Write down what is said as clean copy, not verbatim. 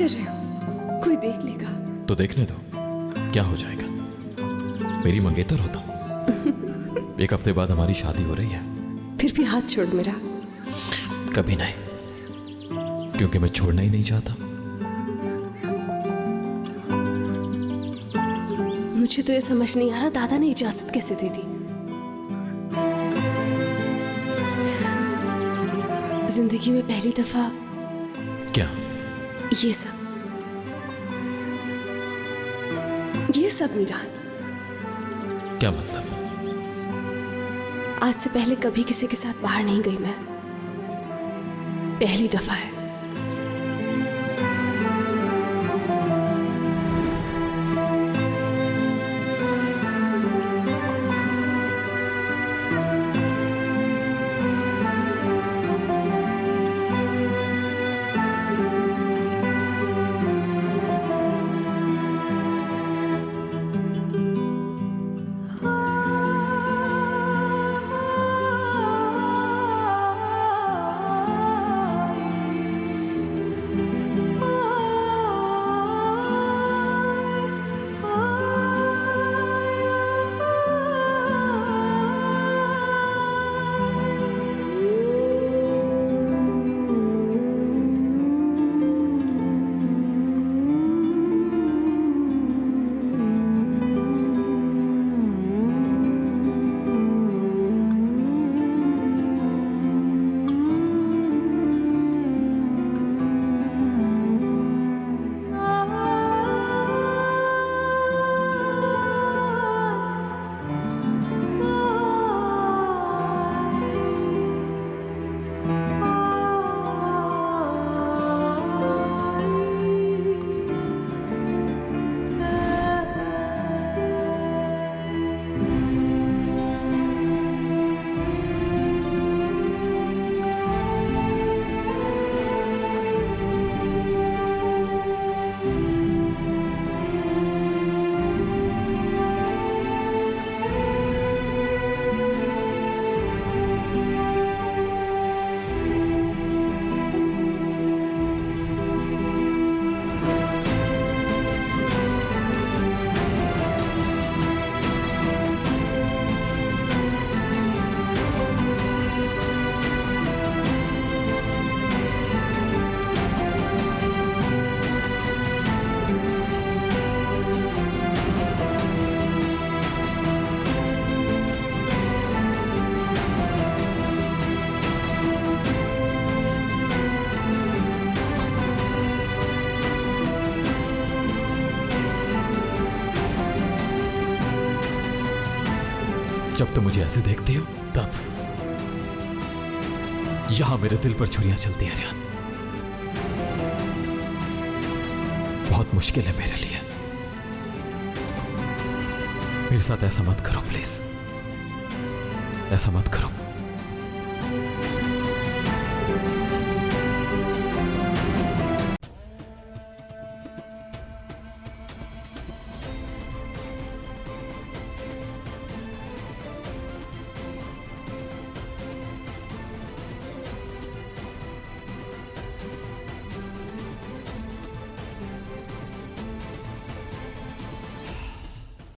कर रहे हो? कोई देख लेगा तो देखने दो, क्या हो जाएगा। मेरी मंगेतर हो तुम। एक हफ्ते बाद हमारी शादी हो रही है। फिर भी हाथ छोड़ मेरा। कभी नहीं, क्योंकि मैं छोड़ना ही नहीं चाहता। मुझे तो ये समझ नहीं आ रहा दादा ने इजाजत कैसे दे दी। जिंदगी में पहली दफा क्या? ये सब मीरा। क्या मतलब? आज से पहले कभी किसी के साथ बाहर नहीं गई मैं, पहली दफा है। जब तुम मुझे ऐसे देखती हो तब यहां मेरे दिल पर छुरियां चलती हैं रियान। बहुत मुश्किल है मेरे लिए। मेरे साथ ऐसा मत करो प्लीज, ऐसा मत करो।